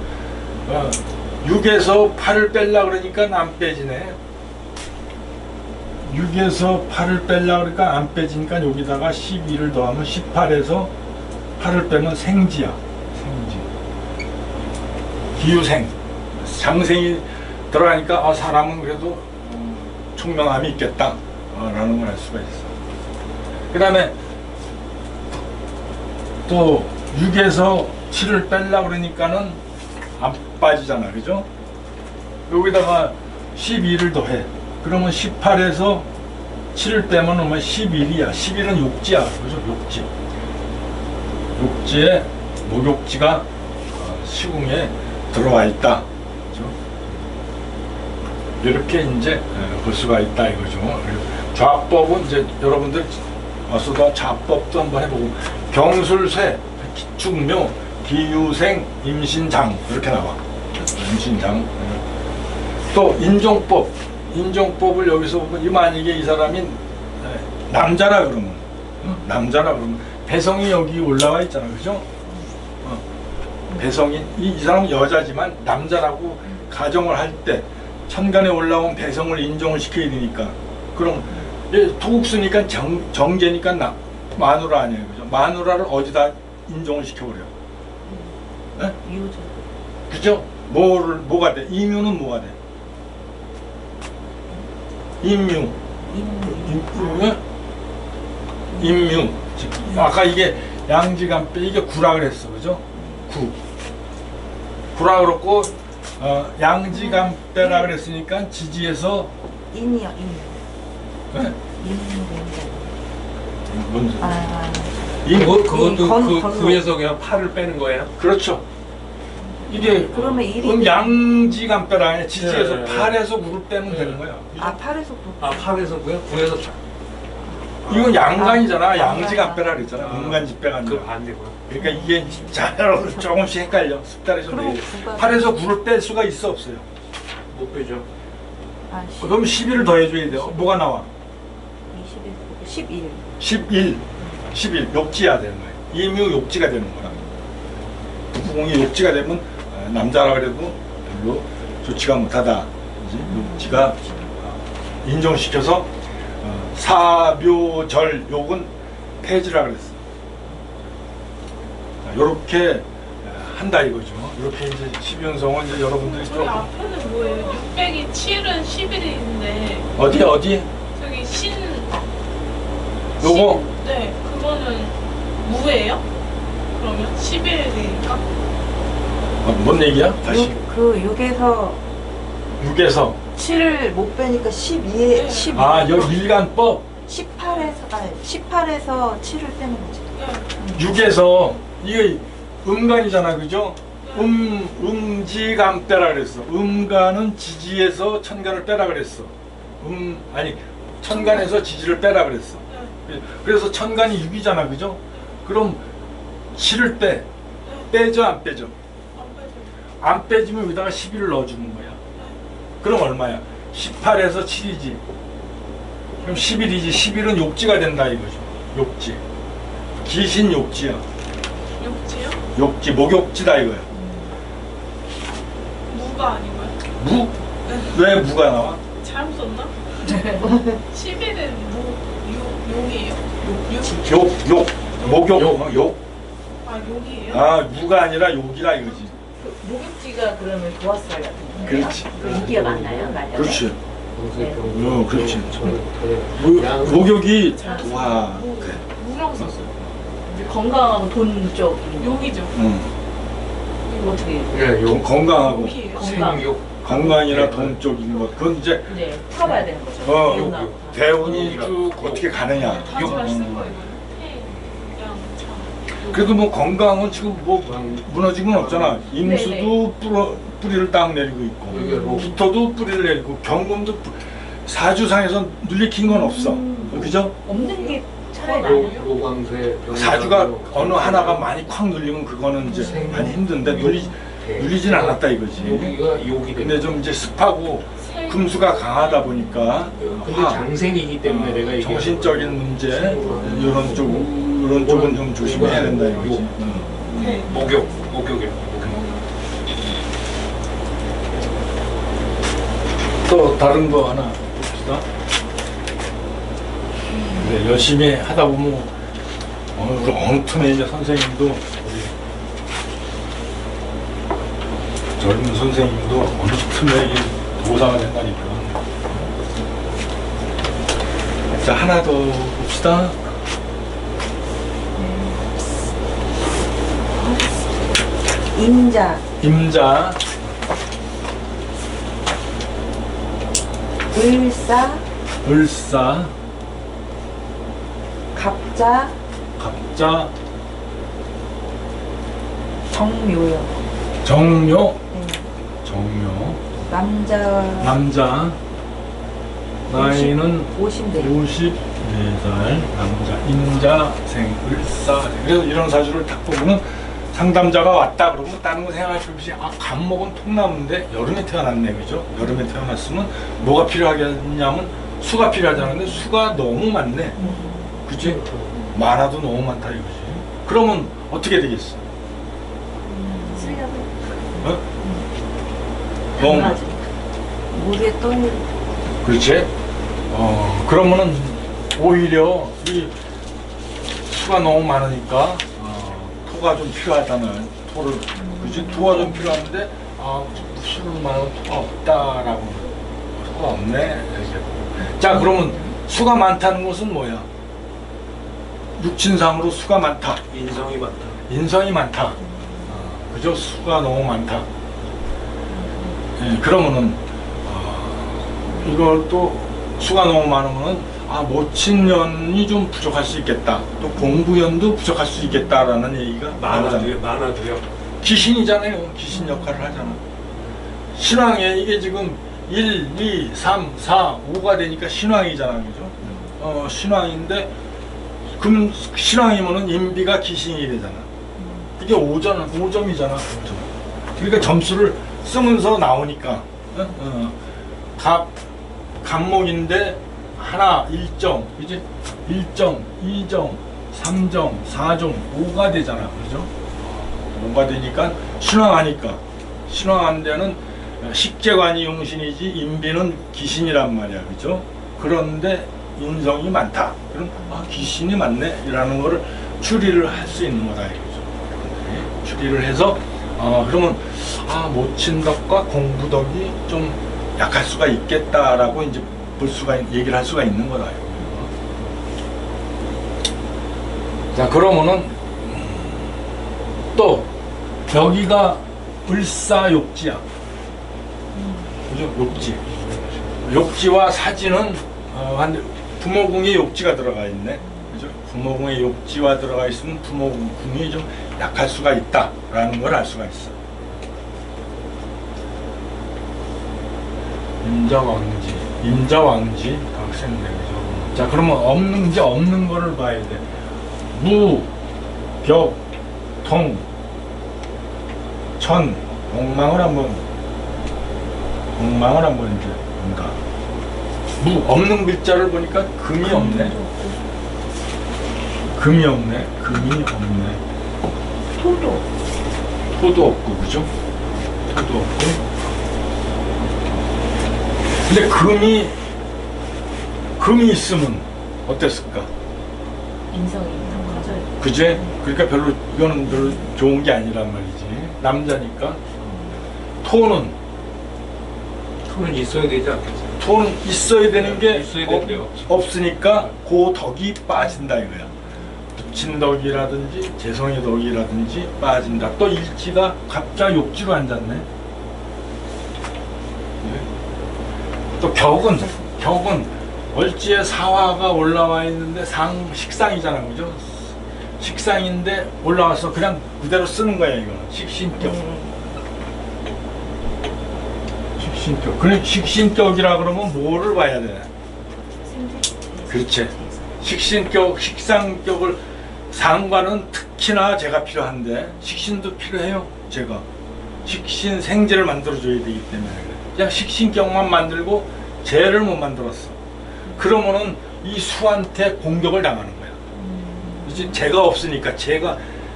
6에서 8을 뺄라 그러니까 안 빼지네. 6에서 8을 뺄라 그러니까 안 빼지니까 여기다가 12를 더하면 18에서 8을 빼면 생지야. 생지. 기유생. 장생이 들어가니까 사람은 그래도 총명함이 있겠다 라는 걸 알 수가 있어. 그 다음에 또 6에서 7을 뺄라 그러니까는 안 빠지잖아, 그죠? 여기다가 12를 더해. 그러면 18에서 7을 빼면 얼마? 11이야. 11은 욕지야, 그죠? 욕지. 욕지에 목욕지가 시궁에 들어와 있다, 그죠? 이렇게 이제 볼 수가 있다 이거죠. 좌법은 이제 여러분들 와서도 좌법도 한번 해보고, 경술쇠, 기축묘, 기유생, 임신장 이렇게 나와. 임신장. 또 인종법을 여기서 보면 만약에 이 사람이 남자라 그러면 배성이 여기 올라와 있잖아, 그죠? 배성이 이 사람은 여자지만 남자라고 가정을 할 때 천간에 올라온 배성을 인정을 시켜야 되니까, 그럼 토국수니까 정제니까 마누라 아니에요, 그죠? 마누라를 어디다 인정을 시켜버려? 유죠. 그죠? 뭐가 돼? 임유는 뭐가 돼? 임유. 아까 이게 양지간빼, 이게 구라 그랬어, 그죠? 구라 그렇고, 양지간빼라 그랬으니까 지지에서 인이요, 네? 뭔지. 그것도 구에서 그냥 팔을 빼는 거예요? 그렇죠. 이게 그러면 일이 양지간빼라 아니야. 지지에서 네. 8에서 9를 빼면 되는 거야. 8에서 9. 8에서 9요? 9에서 8. 이건 양간이잖아. 양지간빼라 그랬잖아. 음간집배가 아니라. 그 반대고요. 그러니까 이게 자, 여러분 조금씩 헷갈려. 습달에서 그럼 8에서 9를 뺄 수가 있어, 없어요? 못 빼죠. 그럼 11을 더해줘야 돼요. 뭐가 나와? 11. 11 욕지야 되는 거예요. 임유 욕지가 되는 거라. 부부공이 욕지가 되면 남자라 그래도 별로 좋지가 못하다. 욕지가 인정시켜서 사묘절 욕은 폐지라 그랬어. 요렇게 한다 이거죠. 이렇게 이제 12운성은 이제 여러분들이 저기 조금 앞에는 뭐예요? 600이 7은 11인데 어디? 저기 요거 네, 그거는 무예요? 그러면 11이니까? 뭔 얘기야? 다시. 그 6에서 6에서 7을 못 빼니까 12에 네. 12. 아, 여기 일간법 18에서 7을 빼는 거지. 네. 6에서 이게 음간이잖아, 그죠? 음지간 빼라 그랬어. 음간은 지지에서 천간을 빼라 그랬어. 아니 천간에서 지지를 빼라 그랬어. 네. 그래서 천간이 6이잖아, 그죠? 그럼 7을 빼죠, 안 빼죠? 안 빼죠. 안 빼지면 여기다가 12를 넣어주는 거야. 그럼 얼마야? 18에서 7이지. 그럼 11이지. 11은 욕지가 된다 이거죠. 욕지. 기신 욕지야. 육지요? 욕지, 목욕지다 이거야. 무가 아니고요? 무? 왜 무가 나와? 잘못 썼나? 11은 욕이에요? 욕. 목욕. 욕. 아, 욕이에요? 아, 무가 아니라 욕이라 이거지. 목욕지가 그러면 도화살 같은 거예요? 그렇지. 인기가 많나요? 말년에? 그렇지. 어, 그렇지. 양 목욕이 와. 그래. 무라고 썼어요. 이제 건강하고 돈 쪽인 욕이죠. 이거 어떻게 예, 요 건강하고 욕이에요. 건강. 생욕 건강이나 돈 쪽인 것. 그건 이제 이제 풀어봐야 되는 거죠. 어, 대운이 쭉 어떻게 가느냐. 가지마 쓴 거예요. 태, 양, 장. 그래도 뭐 건강은 지금 뭐 무너진 건 없잖아. 임수도 뿌리를 딱 내리고 이게 있고, 뭐- 기토도 뿌리를 내리고, 경금도 사주상에서 눌리킨 건 없어. 그죠? 없는 게 차라리 나아요. 로광세 사주가 어느 하나가 많이 콱 눌리면 그거는 이제 많이 힘든데 눌리진 않았다 이거지. 여기가 욕이 근데 좀 이제 습하고 금수가 강하다 보니까 근데 장생이기 때문에 내가 이게 정신적인 문제 이런 쪽은 좀 조심해야 된다 이거지. 목욕이요. 또 다른 거 하나 봅시다. 네, 열심히 하다 보면 어느 틈에 이제 선생님도 우리 젊은 선생님도 어느 틈에 이 도사가 된다니까. 자, 하나 더 봅시다. 임자, 임자, 을사, 을사, 갑자, 갑자, 정묘요. 정묘, 네. 정묘, 남자 나이는 50대. 54살 남자 임자생 을사. 그래서 이런 사주를 딱 보면은 상담자가 왔다 그러면 다른 거 생각할 필요 없이 간목은 통나무인데 여름에 태어났네, 그죠? 여름에 태어났으면 뭐가 필요하겠냐면 수가 필요하잖아. 근데 수가 너무 많네, 그지? 많아도 너무 많다 이거지. 그러면 어떻게 되겠어? 쓰려고. 어? 너무 많. 맞아. 물에 떠. 그렇지? 그러면은 오히려 이 수가 너무 많으니까 토가 좀 필요하다는 토를, 그지? 토가 좀 필요한데 수를 많은 토가 없다라고. 토가 없네. 이렇게. 자, 그러면 수가 많다는 것은 뭐야? 육친상으로 수가 많다. 인성이 많다. 인성이 많다. 그죠? 수가 너무 많다. 예, 그러면은 이걸 또 수가 너무 많으면은 모친년이 좀 부족할 수 있겠다. 또 공부연도 부족할 수 있겠다라는 얘기가 나오잖아요. 많아도요. 귀신이잖아요. 귀신 역할을 하잖아. 신왕에 이게 지금 1, 2, 3, 4, 5가 되니까 신왕이잖아, 그죠? 신왕인데 그럼 신왕이면은 인비가 귀신이 되잖아. 이게 5점이잖아. 5점. 그러니까 점수를 쓰면서 나오니까 갑목인데 하나 1점, 그지? 1점, 2점, 3점, 4점, 5가 되잖아, 그죠? 5가 되니까 신왕한 데는 식재관이 용신이지 인비는 귀신이란 말이야, 그죠? 그런데 인성이 많다. 그럼 귀신이 많네 이라는 거를 추리를 할 수 있는 거다 이거죠. 추리를 해서 그러면 모친덕과 공부덕이 좀 약할 수가 있겠다라고 이제 얘기를 할 수가 있는 거다. 자, 그러면은 또 여기가 을사욕지야. 그죠? 욕지. 욕지와 사지는 부모궁에 욕지가 들어가 있네. 그죠? 부모궁에 욕지와 들어가 있으면 부모궁이 좀 약할 수가 있다라는 걸 알 수가 있어. 임자왕지 각생네. 그죠? 자, 그러면 없는 거를 봐야 돼. 무, 벽, 통, 천, 엉망을 한번 이제 뭔가 없는 글자를 보니까 금이 없네. 토도 없고, 그죠? 토도 없고. 근데 금이 있으면 어땠을까? 인성이 가져야 돼. 그제? 그러니까 별로 이거는 별로 좋은 게 아니란 말이지. 남자니까. 토는 있어야 되지 않겠어요? 토는 있어야 되는 게 있어야 되는데 없어. 없으니까 그 덕이 빠진다 이거야. 붙인 덕이라든지 재성의 덕이라든지 빠진다. 또 일지가 갑자기 욕지로 앉았네. 네. 또 격은 월지에 사화가 올라와 있는데 식상이잖아, 그죠? 식상인데 올라와서 그냥 그대로 쓰는 거야, 이거는. 식신격. 식신격. 그래, 식신격이라 그러면 뭐를 봐야 되나? 그렇지. 식상격을 상관은 특히나 제가 필요한데, 식신도 필요해요, 제가. 식신 생재를 만들어줘야 되기 때문에 그래. 그냥 식신격만 만들고 재를 못 만들었어. 그러면은 이 수한테 공격을 당하는 거야. 이제 재가 없으니까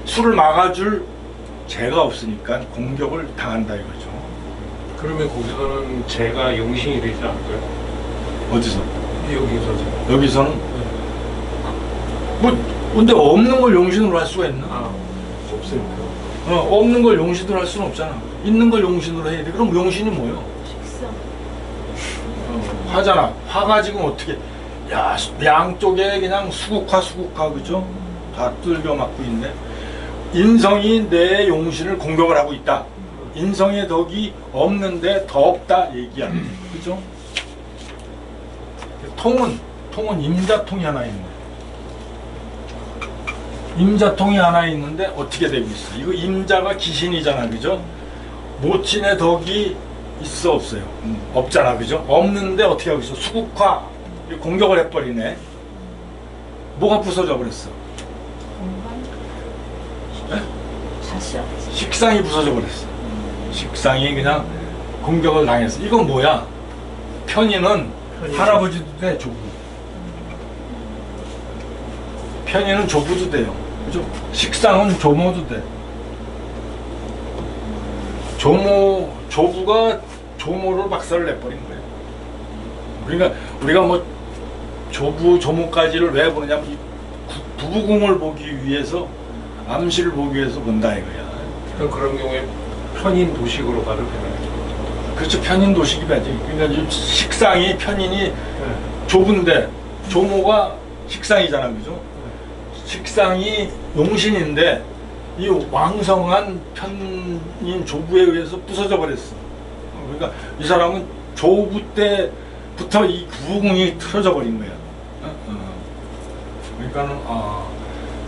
수를 막아줄 재가 없으니까 공격을 당한다 이거죠. 그러면 거기서는 제가 용신이 되지 않을까요? 어디서? 여기서는 근데 없는 걸 용신으로 할 수가 있나? 없으니까. 없는 걸 용신으로 할 수는 없잖아. 있는 걸 용신으로 해야 돼. 그럼 용신이 뭐요? 식성. 화잖아. 화가 지금 어떻게? 양쪽에 그냥 수국화 그죠? 다 뚫겨 맞고 있네. 인성이 내 용신을 공격을 하고 있다. 인성의 덕이 없는데 더 없다 얘기야. 그죠? 통은 임자통이 하나 있네. 임자통이 하나 있는데 어떻게 되고 있어? 이거 임자가 기신이잖아, 그죠? 모친의 덕이 있어 없어요? 없잖아, 그죠? 없는데 어떻게 하고 있어? 수국화 공격을 해버리네. 뭐가 부서져 버렸어? 자시야. 식상이 부서져 버렸어. 식상이 그냥 공격을 당했어. 이건 뭐야? 편인은 할아버지도 돼, 조부. 편인은 조부도 돼요. 그죠? 식상은 조모도 돼. 조부가 조모를 박살을 내버린 거예요. 그러니까 우리가 뭐 조모까지를 왜 보느냐면 이 부부궁을 보기 위해서, 암시를 보기 위해서 본다 이거야. 그런 경우에 편인 도식으로 가도 되나요? 그렇죠. 편인 도식이 되지. 그러니까 식상이 편인이 좁은데 조모가 식상이잖아, 그죠? 식상이 용신인데 이 왕성한 편인 조부에 의해서 부서져 버렸어. 그러니까 이 사람은 조부 때부터 이 부궁이 틀어져 버린 거야. 그러니까는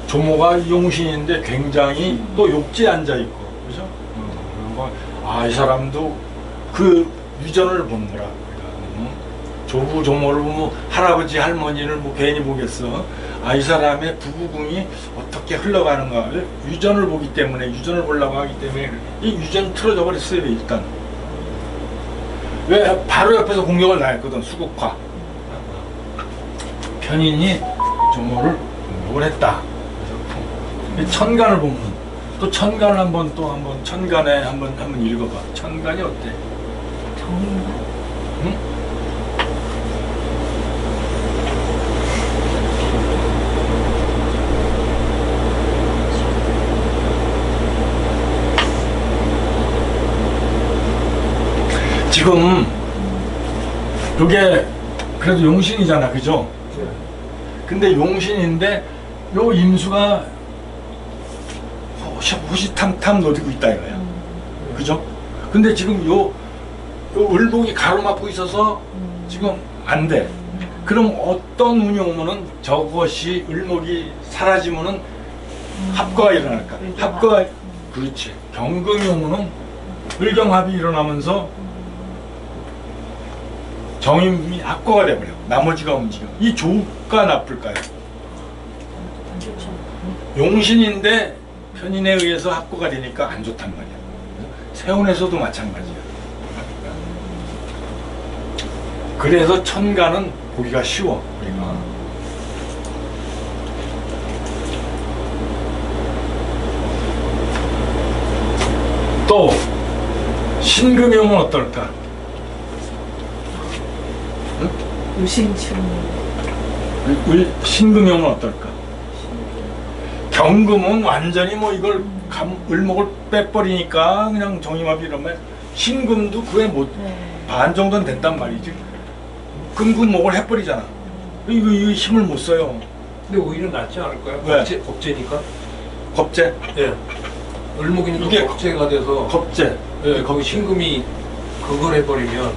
조모가 용신인데 굉장히 또 욕지에 앉아 있고, 그죠? 이 사람도 그 유전을 보는 거라. 그러니까, 조부 조모를 보면 할아버지 할머니를 뭐 괜히 보겠어. 이 사람의 부부궁이 어떻게 흘러가는가를 유전을 보기 때문에, 유전을 보려고 하기 때문에 이 유전 틀어져 버렸어요, 일단. 왜? 바로 옆에서 공격을 당했거든, 수국화. 편인이 조모를 공격을 했다. 그래서 천간을 보면 또 천간을 한번 천간에 한번 읽어봐. 천간이 어때? 정인가? 응? 지금 이게 그래도 용신이잖아, 그죠? 근데 용신인데 요 임수가 호시탐탐 노리고 있다 이거야. 그죠? 근데 지금 요 을목이 가로막고 있어서 지금 안 돼. 그럼 어떤 운이 오면은 저것이 을목이 사라지면은 합과가 일어날까? 합과가, 그렇지. 경금이 오면은 을경합이 일어나면서 정임이 합과가 돼버려. 나머지가 움직여. 이 좋을까 나쁠까요? 안 좋죠. 용신인데 편인에 의해서 합과가 되니까 안 좋단 말이야. 세운에서도 마찬가지야. 그래서 천간은 보기가 쉬워. 우리가. 또 신금이 오면 어떨까? 유신충. 신금이 오면 어떨까? 경금은 완전히 뭐 이걸 을목을 빼버리니까 그냥 정임합이 이러면 신금도 그에 못 반 정도는 된단 말이지. 금금목을 해버리잖아. 이거 힘을 못 써요. 근데 오히려 낫지 않을까요? 왜? 겁재니까. 겁재. 예. 을목이니까 이게 겁재가 돼서. 겁재. 예, 거기 신금이 그걸 해버리면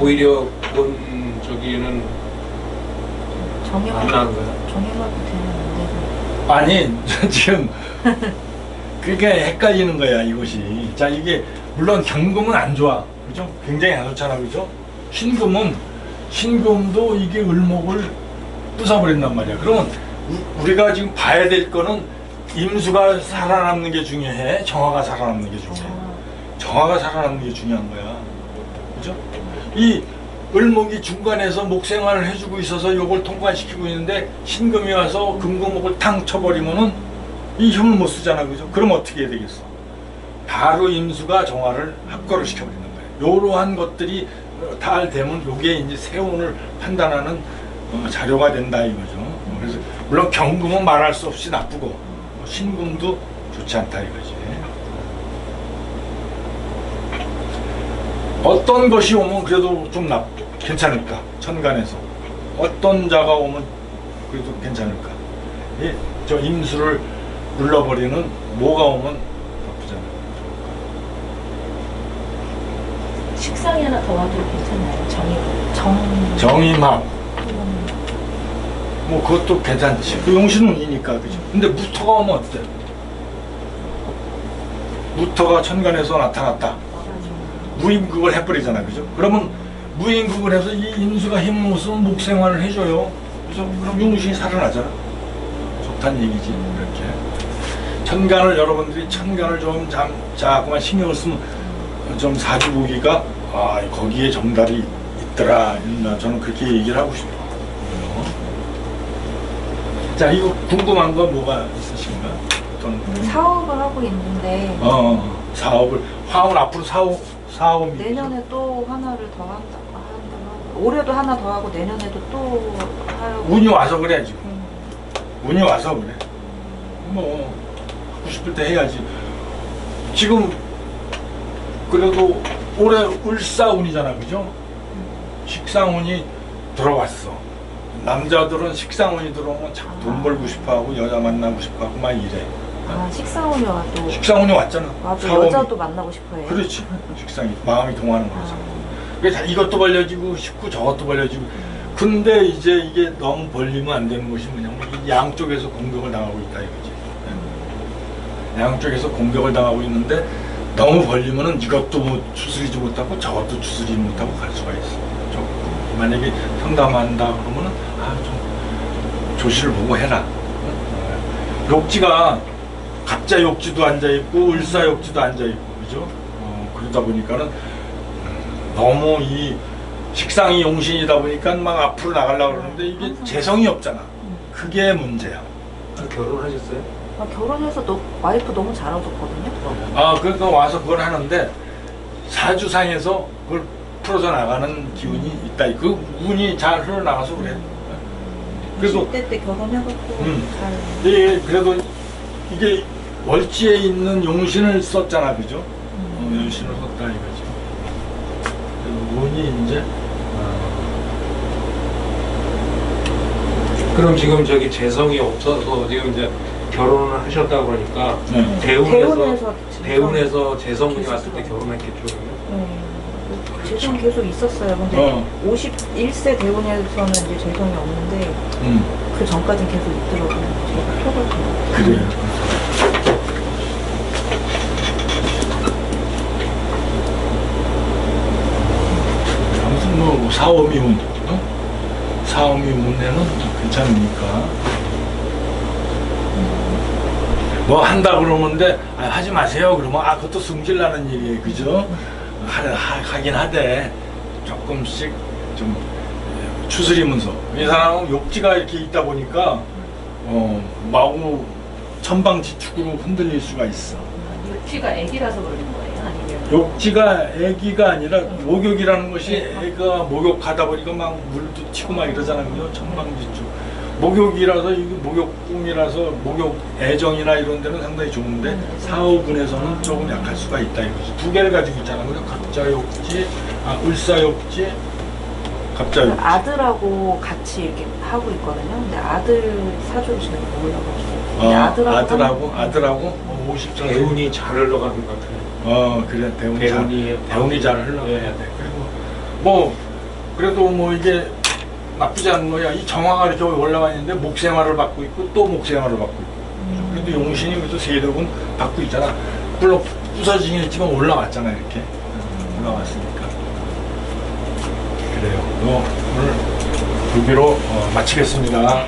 오히려 본 저기는 안 정형화도 나은 거야. 되는 아니 지금 그게 헷갈리는 거야 이것이. 자 이게 물론 경금은 안 좋아. 그죠? 굉장히 안 좋잖아. 그죠? 신금도 이게 을목을 부숴버린단 말이야. 그러면 우리가 지금 봐야 될 거는 임수가 살아남는 게 중요해? 정화가 살아남는 게 중요해? 정화가 살아남는 게 중요한 거야. 그죠? 이 을목이 중간에서 목생활을 해주고 있어서 요걸 통과시키고 있는데 신금이 와서 금금목을 탕 쳐버리면은 이 힘을 못 쓰잖아. 그죠? 그럼 어떻게 해야 되겠어? 바로 임수가 정화를 합거를 시켜버린단 말이야. 요러한 것들이 다 되면 요게 이제 세운을 판단하는 자료가 된다 이거죠. 그래서 물론 경금은 말할 수 없이 나쁘고 신금도 좋지 않다 이거지. 어떤 것이 오면 그래도 좀 괜찮을까? 천간에서 어떤 자가 오면 그래도 괜찮을까? 저 임수를 눌러버리는 뭐가 오면 나쁘잖아. 식상이 하나 더 와도 괜찮나요? 정임합. 뭐 그것도 괜찮지. 그 용신운이니까 그죠. 근데 무토가 오면 어때? 무토가 천간에서 나타났다. 무임극을 해버리잖아. 그죠? 그러면 무임극을 해서 이 임수가 힘을 못 쓰면 목생활을 해줘요. 그죠? 그럼 용신이 살아나잖아. 좋다는 얘기지. 이렇게. 천간을 여러분들이 천간을 좀 자꾸만 신경을 쓰면 좀 사주 보기가 거기에 정답이 있더라. 저는 그렇게 얘기를 하고 싶어요. 자, 이거 궁금한 거 뭐가 있으신가? 어떤 사업을 하고 있는데 사업을 화원 앞으로 사업 내년에 또 하나를 더 한다. 올해도 하나 더 하고 내년에도 또 하고. 운이 와서 그래 지금. 운이 와서 그래. 뭐 하고 싶을 때 해야지. 지금 그래도 올해 을사운이잖아, 그죠? 식상운이 들어왔어. 남자들은 식상운이 들어오면 자꾸 돈 벌고 싶어하고 여자 만나고 싶어하고 막 이래. 식상운이 와도. 식상운이 왔잖아. 와도 사업이. 여자도 만나고 싶어해. 그렇지. 식상이 마음이 동하는 거죠. 그래서 이것도 벌려지고 싶고 저것도 벌려지고. 근데 이제 이게 너무 벌리면 안 되는 것이 뭐냐면 이 양쪽에서 공격을 당하고 있다 이거지. 양쪽에서 공격을 당하고 있는데 너무 벌리면은 이것도 뭐 추스리지 못하고 저것도 추스리지 못하고 갈 수가 있어. 만약에 상담한다 그러면은 좀 조시를 보고 해라. 욕지가 갑자 욕지도 앉아 있고 을사 욕지도 앉아 있고 그죠? 그러다 보니까는 너무 이 식상이 용신이다 보니까 막 앞으로 나가려고 그러는데 이게 재성이 없잖아. 그게 문제야. 결혼하셨어요? 결혼해서 와이프 너무 잘해줬거든요. 그러니까 와서 그걸 하는데 사주상에서 그걸 풀어져 나가는 기운이 있다. 그 운이 잘 흘러나가서 그래. 그래도 20대 때 결혼해갖고 잘. 그래도 이게 월지에 있는 용신을 썼잖아, 그죠? 용신을 썼다 이거죠. 운이 이제 그럼 지금 저기 재성이 없어서 지금 이제 결혼을 하셨다고 그러니까 네. 대운에서 재성분이 왔을 때 결혼했겠죠. 그러면? 재성이 계속 있었어요. 근데 51세 대운에서는 이제 재성이 없는데 그 전까지는 계속 있더라고요. 제가 펴가지고. 그래요. 아무튼 뭐 사오미운, 사오미운에는 괜찮으니까. 뭐 한다 그러는데 하지 마세요. 그러면 그것도 승질나는 일이에요, 그죠? 하긴 하되 조금씩 좀 추스리면서 이 사람은 욕지가 이렇게 있다 보니까 마구 천방지축으로 흔들릴 수가 있어. 육지가 애기라서 그러는 거예요? 아니면? 욕지가 애기가 아니라 목욕이라는 것이 애가 목욕하다 보니까 막 물도 튀고 막 이러잖아요. 천방지축. 목욕이라서 이게 목욕꿈이라서 목욕 애정이나 이런 데는 상당히 좋은데 사오분에서는 조금 약할 수가 있다 이거지. 두 개를 가지고 있잖아요. 갑자욕지, 을사욕지, 갑자욕지. 아들하고 같이 이렇게 하고 있거든요. 근데 아들 사주를 제가 몰라가지고. 아들하고 54세. 대운이 잘 흘러가는 것 같아요. 그래 대운이 잘 흘러가야 돼. 그리고 뭐 그래도 뭐 이게 나쁘지 않은 거야. 이 정화가 이렇게 올라와 있는데 목생화를 받고 있고 또 목생화를 받고 있고. 그래도 용신이 그래도 세력은 받고 있잖아. 물론 부서지긴 했지만 올라왔잖아 이렇게. 올라왔으니까. 그래요. 오늘 여기로 마치겠습니다.